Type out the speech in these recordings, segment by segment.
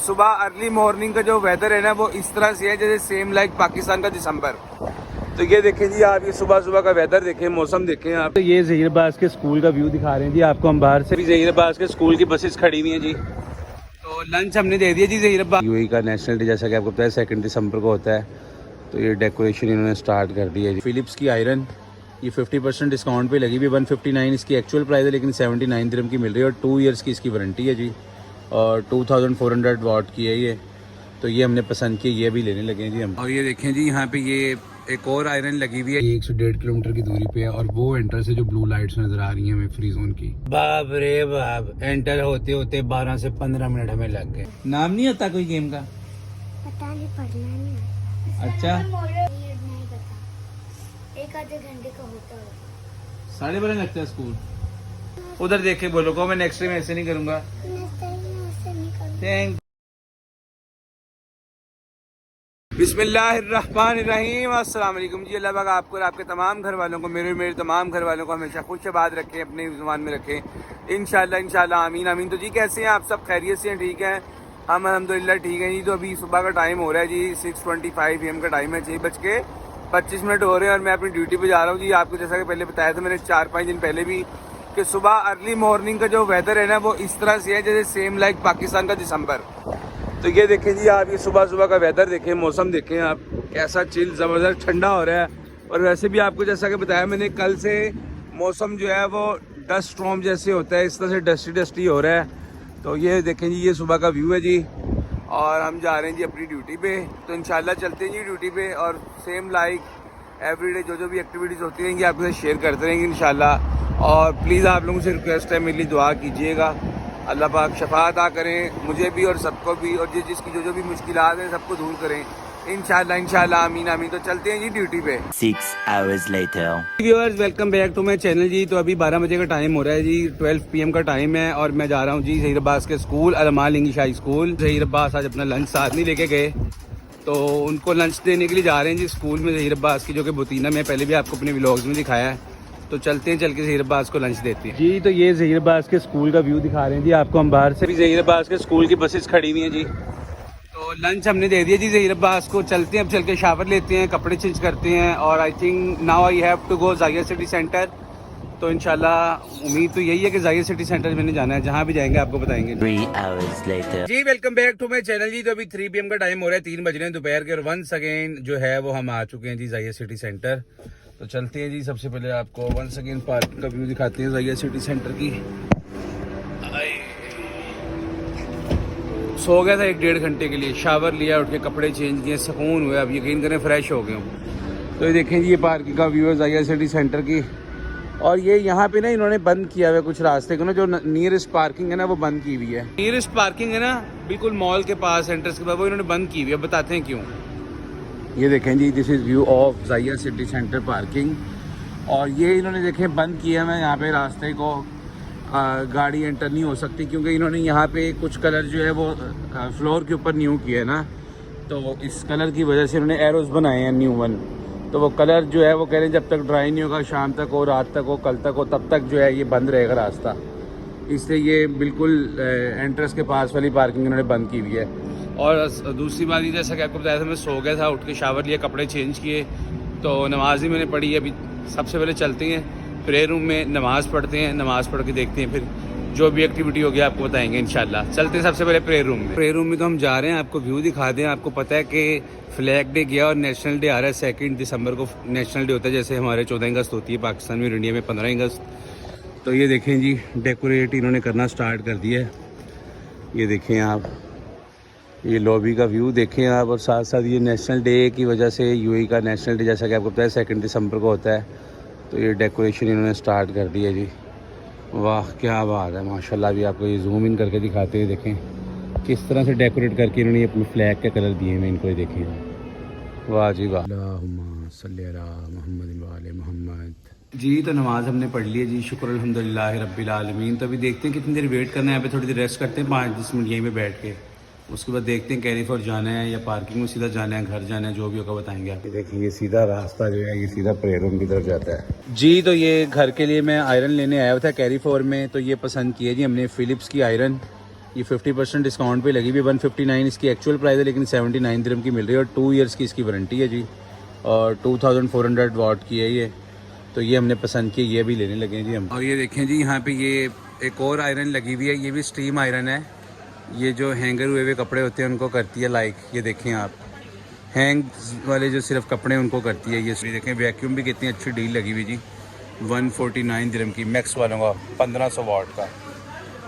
सुबह early morning का जो वेदर है ना वो इस तरह से है जैसे सेम लाइक पाकिस्तान का दिसंबर। तो ये देखें जी, आप ये सुबह सुबह का वेदर देखें, मौसम देखें आप। तो ये ज़हीर अब्बास के स्कूल का व्यू दिखा रहे हैं जी आपको हम बाहर से। भी ज़हीर अब्बास के स्कूल की बसेस खड़ी हुई हैं जी। तो लंच हमने दे दिया जी ज़हीर अब्बास। यूएई का नेशनल डे जैसा कि आपको पता है 2 दिसंबर को होता है। तो ये डेकोरेशन इन्होंने स्टार्ट कर दी है जी। फिलिप्स की आयरन ये 50% डिस्काउंट पे लगी हुई, 159 इसकी एक्चुअल प्राइस है, लेकिन 79 दिरहम की मिल रही है और 2 इयर्स की इसकी वारंटी है जी। और 2400 वाट की है ये। तो ये हमने पसंद की, ये भी लेने लगे हैं जी हम। और ये देखें जी, यहाँ पे ये एक और आयरन लगी हुई है 1 से 1.5 किलोमीटर की दूरी पे है। और वो एंटर से जो ब्लू लाइट्स नजर आ रही हैं हमें फ्री जोन की, बाप रे बाप, एंटर होते होते 12 से 15 मिनट हमें लग गए। नाम नहीं होता कोई गेम का? पता नहीं, पढ़ना नहीं। अच्छा, नहीं पता, 1 आधे घंटे का होता है। 12:30 लगता है स्कूल। उधर देख के बोलो को मैं नेक्स्ट टाइम ऐसे नहीं करूंगा। थैंक। बिस्मिल्लाहिर्रहमानिर्रहीम, अस्सलाम वालेकुम जी। अल्लाह पाक आपको और आपके तमाम घर वालों को, मेरे तमाम घर वालों को हमेशा खुश आबाद रखें, अपने ज़ुबान में रखें इंशाल्लाह आमीन आमीन। तो जी कैसे हैं आप सब? खैरियत से हैं? ठीक हैं? हम अल्हम्दुलिल्लाह ठीक हैं जी। तो अभी सुबह का टाइम हो रहा है जी, 6:25 AM का टाइम है, 6:25 हो रहे हैं और मैं अपनी ड्यूटी पे जा रहा हूँ जी। आपको जैसा कि पहले बताया था मैंने 4-5 दिन पहले भी कि सुबह अर्ली मॉर्निंग का जो वेदर है ना वो इस तरह से है जैसे सेम लाइक पाकिस्तान का दिसंबर। तो ये देखें जी, आप ये सुबह सुबह का वेदर देखें, मौसम देखें आप, कैसा चिल ज़बरदस्त ठंडा हो रहा है। और वैसे भी आपको जैसा कि बताया मैंने कल से, मौसम जो है वो डस्ट स्टॉर्म जैसे होता है, इस तरह से डस्टी हो रहा है। तो ये देखें जी, ये सुबह का व्यू है जी। और हम जा रहे हैं जी अपनी ड्यूटी पे। तो इंशाल्लाह चलते हैं जी ड्यूटी पे और सेम लाइक एवरीडे जो भी एक्टिविटीज़ होती रहेंगी आपके साथ शेयर करते रहेंगे इंशाल्लाह। और प्लीज़ आप लोगों से रिक्वेस्ट है, मेरे लिए दुआ कीजिएगा, अल्लाह पाक शफा अता करें मुझे भी और सबको भी, और जिसकी जो भी मुश्किलात हैं सबको दूर करें इंशाल्लाह आमीन आमीन। तो चलते हैं जी ड्यूटी पे। 6 hours later. Viewers, welcome back to my channel जी। तो अभी 12 बजे का टाइम हो रहा है जी, 12 PM का टाइम है और मैं जा रहा हूँ जी ज़हीर अब्बास के school, Almal English high school. Zaheer Abbas आज अपना लंच साथ नहीं लेके गए, तो उनको लंच देने के लिए जा रहे हैं जी स्कूल में ज़हीर अब्बास की, जो कि बुतीना में पहले भी आपको अपने व्लॉग्स में दिखाया है। तो चलते हैं, चल के ज़हीर अब्बास को लंच देते हैं जी। तो ये ज़हीर अब्बास के स्कूल का व्यू दिखा रहे हैं जी आपको हम बाहर से। भी ज़हीर अब्बास के स्कूल की बसेस खड़ी हुई हैं जी। तो लंच हमने दे दिया जी ज़हीर अब्बास को। चलते हैं, अब चल के शावर लेते हैं, कपड़े चेंज करते हैं और I think now I have to go ज़ाहिर सिटी सेंटर। तो इंशाल्लाह उम्मीद तो यही है कि ज़ाहिर सिटी सेंटर मैंने जाना है, जहाँ भी जाएंगे आपको बताएंगे 3 hours later. जी। Welcome back to my channel जी। तो अभी 3 PM का टाइम हो रहा है, 3 बज रहे हैं दोपहर के, और वंस अगेन जो है वो हम आ चुके हैं जी ज़ाहिर सिटी सेंटर। तो चलते हैं जी, सबसे पहले आपको वंस अगेन पार्क का व्यू दिखाते हैं ज़ाहिर सिटी सेंटर की। सो गया था 1-1.5 घंटे के लिए, शावर लिया, उठ के कपड़े चेंज किए, सुकून हुए, अब यकीन करें फ्रेश हो गए हूँ। तो ये देखें जी, ये पार्किंग का व्यू है ज़ाहिर सिटी सेंटर की। और ये यहाँ पे ना इन्होंने बंद किया हुआ है कुछ रास्ते को ना, जो नियरेस्ट पार्किंग है ना वो बंद की हुई है। नियरेस्ट पार्किंग है ना बिल्कुल मॉल के पास, एंट्रेंस के पास, वो इन्होंने बंद की हुई है। बताते हैं क्यों। ये देखें जी, दिस इज़ व्यू ऑफ ज़ाहिर सिटी सेंटर पार्किंग। और ये इन्होंने देखें बंद किया है यहाँ पे रास्ते को, गाड़ी एंटर नहीं हो सकती, क्योंकि इन्होंने यहाँ पे कुछ कलर जो है वो फ्लोर के ऊपर न्यू किया है ना, तो इस कलर की वजह से इन्होंने एरोज बनाए हैं न्यू वन। तो वो कलर जो है वो कह रहे हैं जब तक ड्राई नहीं होगा, शाम तक हो, रात तक हो, कल तक हो, तब तक जो है ये बंद रहेगा रास्ता। इसलिए ये बिल्कुल एंट्रेंस के पास वाली पार्किंग इन्होंने बंद की हुई है। और दूसरी बात ये, जैसा कि आपको बताया था, मैं सो गया था, उठ के शावर लिया, कपड़े चेंज किए, तो नमाज ही मैंने पढ़ी। अभी सबसे पहले चलते हैं प्रेयर रूम में, नमाज़ पढ़ते हैं, नमाज़ पढ़ के देखते हैं, फिर जो भी एक्टिविटी होगी आपको बताएंगे इंशाल्लाह। चलते हैं सबसे पहले प्रेयर रूम में। प्रेयर रूम में तो हम जा रहे हैं, आपको व्यू दिखा दें। आपको पता है कि फ्लैग डे गया और नेशनल डे आ रहा है, 2 दिसंबर को नेशनल डे होता है, जैसे हमारे 14 अगस्त होती है पाकिस्तान में और इंडिया में 15 अगस्त। तो ये देखें जी, डेकोरेट इन्होंने करना स्टार्ट कर दिया है। ये देखें आप, ये लॉबी का व्यू देखें आप, और साथ साथ ये नेशनल डे की वजह से, यूएई का नेशनल डे जैसा कि आपको पता है 2 दिसंबर को होता है, तो ये डेकोरेशन इन्होंने स्टार्ट कर दी है जी। वाह क्या बात है, माशाल्लाह। भी आपको ये जूम इन करके दिखाते हैं, देखें किस तरह से डेकोरेट करके इन्होंने अपने फ्लैग के कलर दिए हैं इनको, ये देखें, वाह जी वाह। अल्लाहुम्मा सल्ली अला मुहम्मद व आले मुहम्मद जी। तो नमाज हमने पढ़ ली है जी, शुक्र अल्हम्दुलिल्लाह रब्बिल आलमीन। तो अभी देखते हैं कितनी देर वेट करना है, यहाँ पे थोड़ी देर रेस्ट करते हैं 5-10 मिनट यहीं पे बैठ के, उसके बाद देखते हैं कैरी फॉर जाना है या पार्किंग में सीधा जाना है, घर जाना है, जो भी होगा बताएंगे आप। देखिए ये सीधा रास्ता जो है ये सीधा प्रेयर रूम की तरफ जाता है जी। तो ये घर के लिए मैं आयरन लेने आया हुआ था कैरी फॉर में, तो ये पसंद की है जी हमने, फिलिप्स की आयरन ये 50% डिस्काउंट पे लगी हुई 159 इसकी एक्चुअल प्राइस है, लेकिन 79 दिरहम की मिल रही है और 2 इयर्स की इसकी वारंटी है जी, और 2400 वाट की है ये। तो ये हमने पसंद की, ये भी लेने लगे हैं जी हम। और ये देखें जी यहाँ पे ये एक और आयरन लगी हुई है, ये भी स्टीम आयरन है। ये जो हैंगर हुए हुए कपड़े होते हैं उनको करती है लाइक, ये देखें आप, हैंग वाले जो सिर्फ कपड़े उनको करती है ये देखें। वैक्यूम भी कितनी अच्छी डील लगी हुई जी, 149 दिरहम की, मैक्स वालों का 1500 वाट का।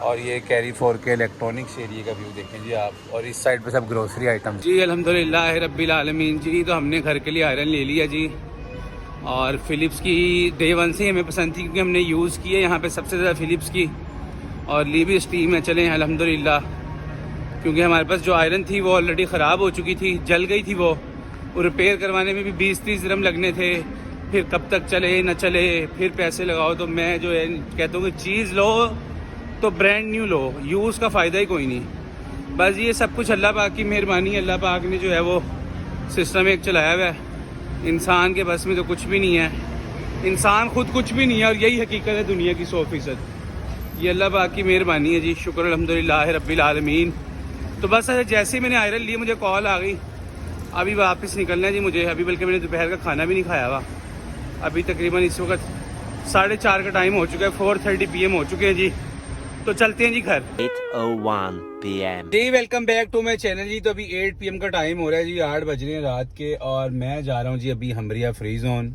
और ये कैरी 4 के इलेक्ट्रॉनिक्स एरिया का व्यू देखें जी आप, और इस साइड पे सब ग्रोसरी आइटम जी। अल्हम्दुलिल्लाह रब्बिल आलमीन जी, तो हमने घर के लिए आयरन ले लिया जी। और फ़िलिप्स की डे 1 से हमें पसंद थी, क्योंकि हमने यूज़ की है यहाँ पे सबसे ज़्यादा फ़िलिप्स की, और ली भी स्टीम है। चलें अल्हम्दुलिल्लाह, क्योंकि हमारे पास जो आयरन थी वो ऑलरेडी ख़राब हो चुकी थी, जल गई थी वो रिपेयर करवाने में भी 20-30 दिरहम लगने थे। फिर कब तक चले न चले, फिर पैसे लगाओ। तो मैं जो है कहता हूँ कि चीज़ लो तो ब्रांड न्यू लो, यूज़ का फ़ायदा ही कोई नहीं। बस ये सब कुछ अल्लाह पाक की मेहरबानी, अल्लाह पाक ने जो है वो सिस्टम एक चलाया हुआ है। इंसान के बस में तो कुछ भी नहीं है, इंसान खुद कुछ भी नहीं है, और यही हकीकत है दुनिया की 100%। ये अल्लाह पाक की मेहरबानी है जी, शुक्र अल्हम्दुलिल्लाह रब्बिल आलमीन। तो बस जैसे ही मैंने आयरन ली मुझे कॉल आ गई, अभी वापस निकलना है जी मुझे। अभी बल्कि मैंने दोपहर का खाना भी नहीं खाया हुआ, अभी तकरीबन इस वक्त 4:30 का टाइम हो चुका है, 4:30 PM हो चुके हैं जी। तो चलते हैं जी घर। 8:01 PM जी welcome back to my channel जी। तो अभी 8 PM का टाइम हो रहा है जी, 8 बज रहे हैं रात के, और मैं जा रहा हूँ जी अभी हमरिया फ्री जोन,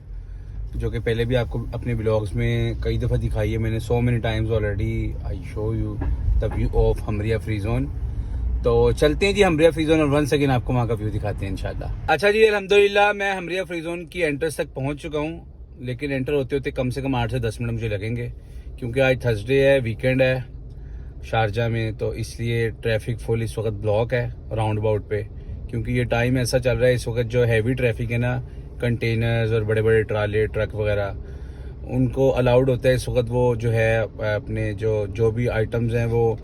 जो कि पहले भी आपको अपने ब्लॉग्स में कई दफ़ा दिखाई है मैंने, so many times already I show you the view of Hamaria free zone. तो चलते हैं जी हमरिया फ्री जोन, और 1 सेकेंड आपको वहाँ का व्यू दिखाते हैं इंशाल्लाह। अच्छा जी अल्हम्दुलिल्लाह मैं हमरिया फ्री जोन की एंट्रेंस तक पहुँच चुका हूँ, लेकिन एंटर होते होते कम से कम 8 से 10 मिनट मुझे लगेंगे, क्योंकि आज थर्सडे है, वीकेंड है शारजा में, तो इसलिए ट्रैफिक फुल इस वक्त ब्लॉक है राउंड अबाउट पे। क्योंकि ये टाइम ऐसा चल रहा है इस वक्त, जो हैवी ट्रैफिक है ना, कंटेनर्स और बड़े बड़े ट्राले ट्रक वगैरह, उनको अलाउड होता है इस वक्त वो जो है अपने जो भी आइटम्स हैं वो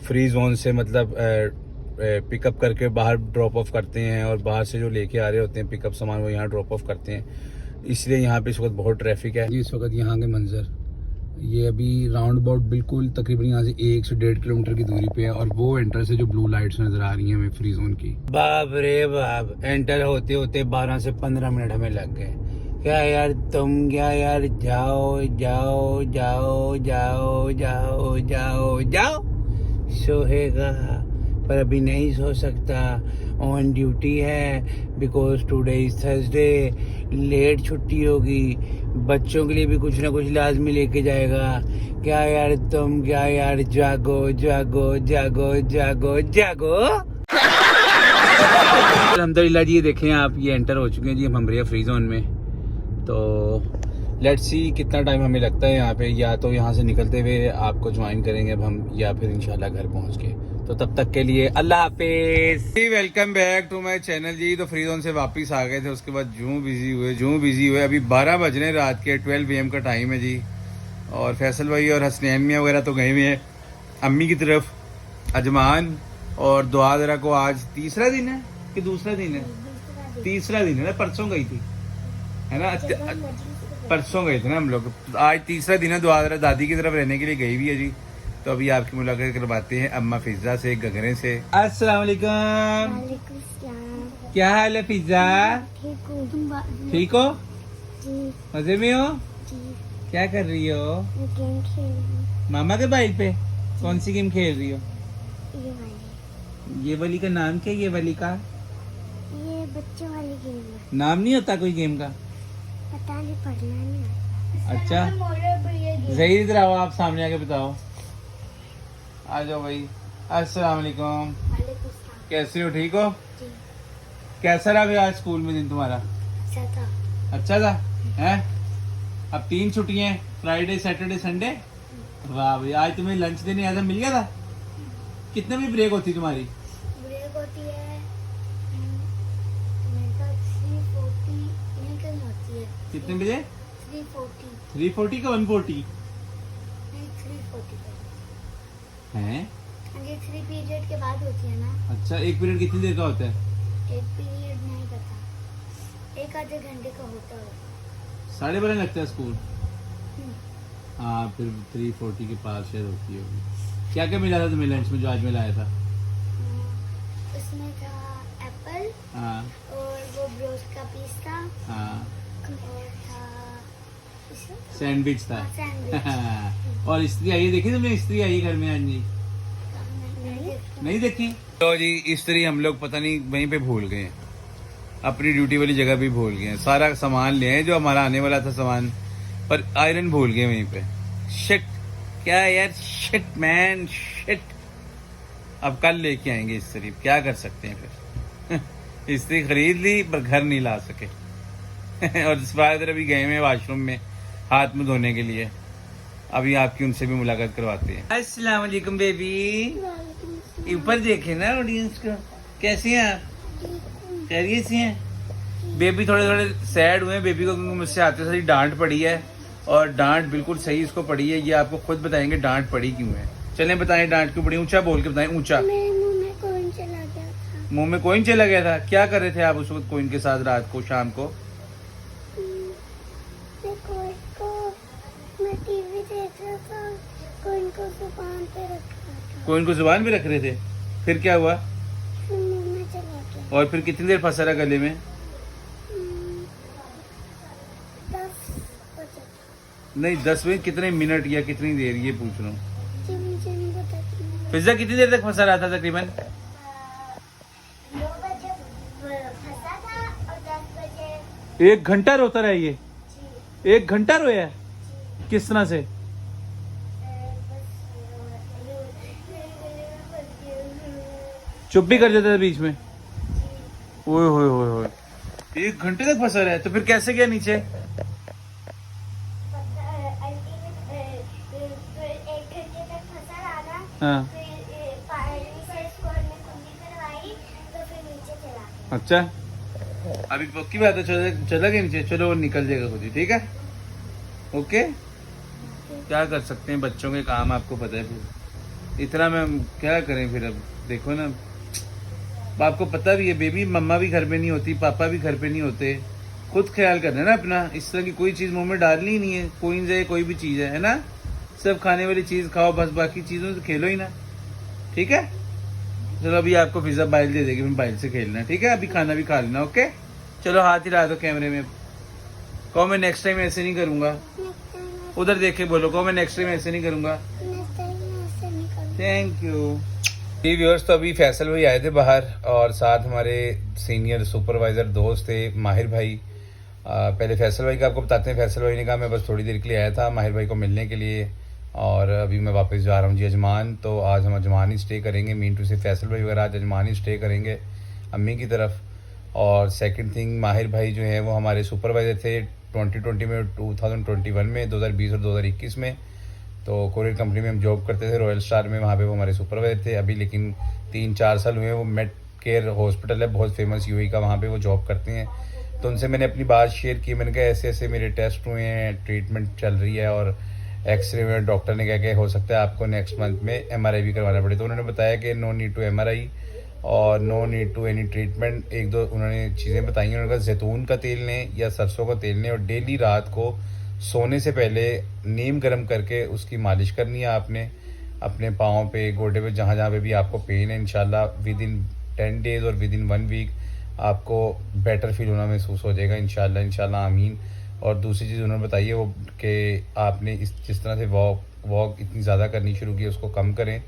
फ्री जोन से मतलब पिकअप करके बाहर ड्रॉप ऑफ करते हैं, और बाहर से जो लेके आ रहे होते हैं पिकअप सामान वो यहाँ ड्रॉप ऑफ करते हैं। इसलिए यहाँ पे इस वक्त बहुत ट्रैफिक है। इस वक्त यहाँ के मंजर, ये अभी राउंड अबाउट बिल्कुल तकरीबन यहाँ से 1 से 1.5 किलोमीटर की दूरी पे है, और वो एंटर से जो ब्लू लाइट्स नजर आ रही हैं हमें फ्री जोन की, बाप रे बाप, एंटर होते होते 12 से 15 मिनट हमें लग गए। क्या यार तुम, क्या यार, जाओ जाओ जाओ जाओ जाओ जाओ जाओ, सोएगा पर अभी नहीं सो सकता, ऑन ड्यूटी है, because today is Thursday, late छुट्टी होगी, बच्चों के लिए भी कुछ ना कुछ लाजमी लेके जाएगा। क्या यार तुम, क्या यार, जागो जागो जागो जागो जागो। अल्हम्दुलिल्लाह जी, ये देखें आप, ये एंटर हो चुके हैं जी हम हमरिया फ्री जोन में। तो लेट्स सी कितना टाइम हमें लगता है यहाँ पे, या तो यहाँ से निकलते हुए आपको ज्वाइन करेंगे अब हम, या फिर इंशाल्लाह घर पहुँच के। तो तब तक के लिए अल्लाह हाफिज जी, welcome back to my channel जी। तो फ्री जोन से वापस आ गए थे, उसके बाद जूं बिजी हुए। अभी 12 बज रहे हैं रात के, 12 PM का टाइम है जी। और फैसल भाई और हसनैन मियाँ वगैरह तो गए हुए हैं अम्मी की तरफ, अजमान और दुआ जरा को आज तीसरा दिन है कि दूसरा दिन है, तीसरा दिन है ना, परसों गई थी है ना, परसों गए थे ना हम लोग, आज तीसरा दिन है। दुआ जरा दादी की तरफ रहने के लिए गई हुई है जी। तो अभी आपकी मुलाकात करवाते हैं अम्मा फिजा से, गगरे से। अस्सलाम वालेकुम, क्या हाल है फिजा, ठीक हो, मजे में हो, क्या कर रही हो, मामा के बाइक पे कौन सी गेम खेल रही हो, ये वाली का नाम क्या, ये वाली का, ये बच्चों वाली गेम है, नाम नहीं होता कोई गेम का, पता नहीं, पढ़ना नहीं। अच्छा जहीर, इधर आओ, आप सामने आके बताओ, आ जाओ भाई। अस्सलाम वालेकुम, कैसे हो, ठीक हो, कैसा रहा भैया आज स्कूल में दिन तुम्हारा, अच्छा था हैं? अब 3 छुट्टियां, फ्राइडे सैटरडे संडे, वाह भाई। आज तुम्हें लंच देने आया था, मिल गया था, कितने बजे ब्रेक होती तुम्हारी, ब्रेक होती है 3:40 होती है, कितने बजे, 3:40 का 1:40 हैं? ये 3 पीरियड के बाद होती है ना। अच्छा, एक पीरियड कितनी देर का होता है, एक पीरियड नहीं पता, 1 आधे घंटे का होता है, 12:30 लगता है स्कूल। हाँ फिर 3:40 के पास शायद होती होगी। क्या क्या मिला था तुम्हें लंच में जो आज मैं लाया था? उसमें था एप्पल हाँ और वो ब्रोस्ट का पीस था हाँ, और था सैंडविच था। सैंडविच। और स्त्री आई है, देखी तुमने स्त्री आई है घर में आज? नहीं, नहीं देखी। तो जी स्त्री हम लोग पता नहीं वहीं पे भूल गए हैं, अपनी ड्यूटी वाली जगह भी भूल गए हैं। सारा सामान ले आए जो हमारा आने वाला था सामान, पर आयरन भूल गए वहीं पे। शिट, क्या यार, शिट मैन शिट। अब कल लेके आएंगे स्त्री, क्या कर सकते हैं फिर। स्त्री खरीद ली पर घर नहीं ला सके। और फादर अभी गए हुए वॉशरूम में हाथ मुंह धोने के लिए। अभी आपकी उनसे भी मुलाकात करवाते हैं। अस्सलाम वालेकुम बेबी। ऊपर देखे ना ऑडियंस को, कैसी हैं आप? खैरियत से हैं? बेबी थोड़े थोड़े सैड हुए हैं बेबी को, क्योंकि मुझसे आते सारी डांट पड़ी है, और डांट बिल्कुल सही इसको पड़ी है। ये आपको खुद बताएंगे डांट पड़ी क्यों है। चलें बताएं डांट क्यों पड़ी, ऊंचा बोल के बताएं, ऊंचा। मेरे मुंह में कौन चला गया था। मुंह में कोइन चला गया था? क्या कर रहे थे आप उस वक्त कोइन के साथ रात को, शाम को? मैं टीवी देख रहा था, कोइन को जुबान पे रखा था। कोइन को जुबान पे रख रहे थे, फिर क्या हुआ? फिर मुंह में चला गया। और फिर कितनी देर फंसा रहा गले में? 10 बजे। नहीं 10 मिनट, कितने मिनट या कितनी देर ये पूछ रहा हूँ। मुझे नहीं पता कितना। फिजा कितनी देर तक फंसा रहा था तकरीबन? 2 बजे फंसा था और 10 बजे 1 घंटा रोता रहा ये? 1 घंटा रोया है? किस तरह से? चुप भी कर देता था बीच में? ओए होए होए होए, 1 घंटे तक फंसा रहा है, तो फिर कैसे गया नीचे? 1 घंटे तक फंसा रहा था। हाँ फिर पानी से इसको हमने कुंडी करवाई तो फिर नीचे चला गया। अच्छा, अभी पक्की बात है, चला गया नीचे? चलो वो निकल जाएगा खुद ही, ठीक है, ओके। क्या कर सकते हैं, बच्चों के काम आपको पता है। फिर इतना में हम क्या करें फिर? अब देखो ना, आपको पता भी है बेबी, मम्मा भी घर पे नहीं होती, पापा भी घर पे नहीं होते, खुद ख्याल करना है ना अपना। इस तरह की कोई चीज़ मुंह में डालनी ही नहीं है, कोई है कोई भी चीज़ है ना, सब खाने वाली चीज़ खाओ बस, बाकी चीज़ों से खेलो ही ना, ठीक है। चलो अभी आपको पिज़्ज़ा बाइल दे देगी, बाइल से खेलना है, ठीक है। अभी खाना भी खा लेना, ओके। चलो हाथ हिला दो कैमरे में, कहो मैं नेक्स्ट टाइम ऐसे नहीं करूँगा। उधर देख के बोलो, कहो मैं नेक्स्ट टाइम ऐसे नहीं करूँगा। Thank you. जी व्यूअर्स, तो अभी फैसल भाई आए थे बाहर, और साथ हमारे सीनियर सुपरवाइज़र दोस्त थे माहिर भाई। पहले फैसल भाई का आपको बताते हैं। फैसल भाई ने कहा मैं बस थोड़ी देर के लिए आया था माहिर भाई को मिलने के लिए, और अभी मैं वापस जा रहा हूँ जी अजमान। तो आज हम अजमान ही स्टे करेंगे, मीन टू से फैसल भाई वगैरह आज अजमान ही स्टे करेंगे अम्मी की तरफ। और सेकंड थिंग, माहिर भाई जो हैं वो हमारे सुपरवाइज़र थे 2020 में, 2021 में, 2020 और 2021 में। तो कोरियर कंपनी में हम जॉब करते थे रॉयल स्टार में, वहाँ पे वो हमारे सुपरवाइजर थे। अभी लेकिन 3-4 साल हुए, वो मेड केयर हॉस्पिटल है बहुत फेमस यूएई का, वहाँ पे वो जॉब करते हैं। तो उनसे मैंने अपनी बात शेयर की, मैंने कहा ऐसे ऐसे मेरे टेस्ट हुए हैं, ट्रीटमेंट चल रही है, और एक्सरे में डॉक्टर ने कहा कि हो सकता है आपको नेक्स्ट मंथ में एमआरआई भी करवाना पड़े। तो उन्होंने बताया कि नो नीड टू एमआरआई और no need to any treatment. 1-2 उन्होंने चीज़ें बताई हैं। उन्होंने कहा जैतून का तेल लें या सरसों का तेल लें, और डेली रात को सोने से पहले नीम गर्म करके उसकी मालिश करनी है आपने अपने पाँव पे, गोडे पे, जहाँ जहाँ पे भी आपको पेन है। इंशाल्लाह विद इन 10 डेज़ और विद इन 1 वीक आपको बेटर फील होना महसूस हो जाएगा इंशाल्लाह, इंशाल्लाह आमीन। और दूसरी चीज़ उन्होंने बताई है वो कि आपने जिस तरह से वॉक इतनी ज़्यादा करनी शुरू की, उसको कम करें।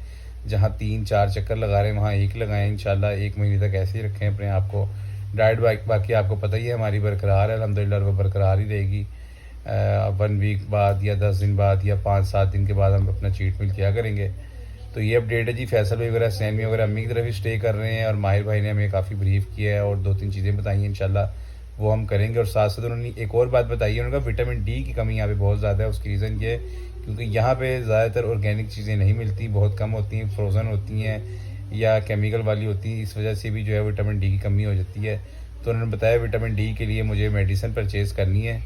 जहाँ 3-4 चक्कर लगा रहे हैं वहाँ 1 लगाएं इंशाल्लाह। 1 महीने तक ऐसे ही रखें अपने आप को। डाइट बाकी आपको पता ही है हमारी बरकरार है अल्हम्दुलिल्लाह, वो बरकरार ही रहेगी। 1 वीक बाद या 10 दिन बाद या 5-7 दिन के बाद हम अपना चीट मील किया करेंगे। तो ये अपडेट है जी। फैसल भाई वगैरह सैनवी वगैरह अम्मी की तरफ ही स्टे कर रहे हैं, और माहिर भाई ने हमें काफ़ी ब्रीफ किया है और 2-3 चीज़ें बताई हैं इंशाल्लाह वो हम करेंगे। और साथ साथ उन्होंने एक और बात बताई है, उन्होंने कहा विटामिन डी की कमी यहाँ पे बहुत ज़्यादा है। उसकी रीज़न ये है क्योंकि यहाँ पे ज़्यादातर ऑर्गेनिक चीज़ें नहीं मिलती, बहुत कम होती हैं, फ्रोज़न होती हैं या केमिकल वाली होती हैं। इस वजह से भी जो है विटामिन डी की कमी हो जाती है। तो उन्होंने बताया विटामिन डी के लिए मुझे मेडिसिन परचेज़ करनी है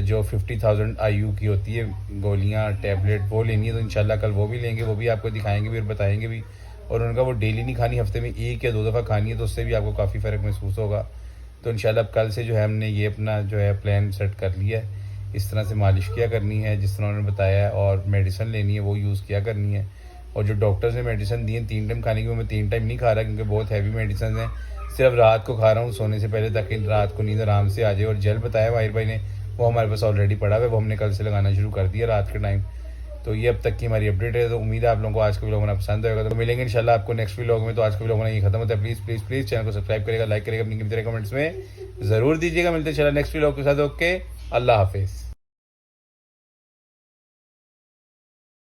जो 50,000 IU की होती है, गोलियाँ टैबलेट वो लेनी है। तो इंशाल्लाह कल वो भी लेंगे, वो भी आपको दिखाएंगे भी और बताएंगे भी। और उनका वो डेली नहीं खानी, हफ्ते में 1 या 2 दफ़ा खानी है, तो उससे भी आपको काफ़ी फ़र्क महसूस होगा। तो इंशाल्लाह कल से जो है हमने ये अपना जो है प्लान सेट कर लिया है। इस तरह से मालिश किया करनी है जिस तरह उन्होंने बताया है, और मेडिसिन लेनी है वो यूज़ किया करनी है। और जो डॉक्टर्स ने मेडिसिन दी है 3 टाइम खाने की, वो मैं 3 टाइम नहीं खा रहा क्योंकि बहुत हैवी मेडिसिन हैं। सिर्फ रात को खा रहा हूँ सोने से पहले, ताकि रात को नींद आराम से आ जाए। और जेल बताया माहिर भाई ने, वो हमारे पास ऑलरेडी पड़ा हुआ है, वो हमने कल से लगाना शुरू कर दिया रात के टाइम। तो ये अब तक की हमारी अपडेट है। तो उम्मीद है आप लोगों को आज का व्लॉग बना पसंद होगा। तो मिलेंगे इंशाल्लाह आपको नेक्स्ट व्लॉग में। तो आज का व्लॉग बना ये खत्म होता है। प्लीज़ प्लीज़ प्लीज़ चैनल को सब्सक्राइब करेगा, लाइक करेगा, अपनी कीमती कमेंट्स में ज़रूर दीजिएगा। मिलते हैं इंशाल्लाह नेक्स्ट व्लॉग के साथ। ओके, अल्लाह हाफिज़।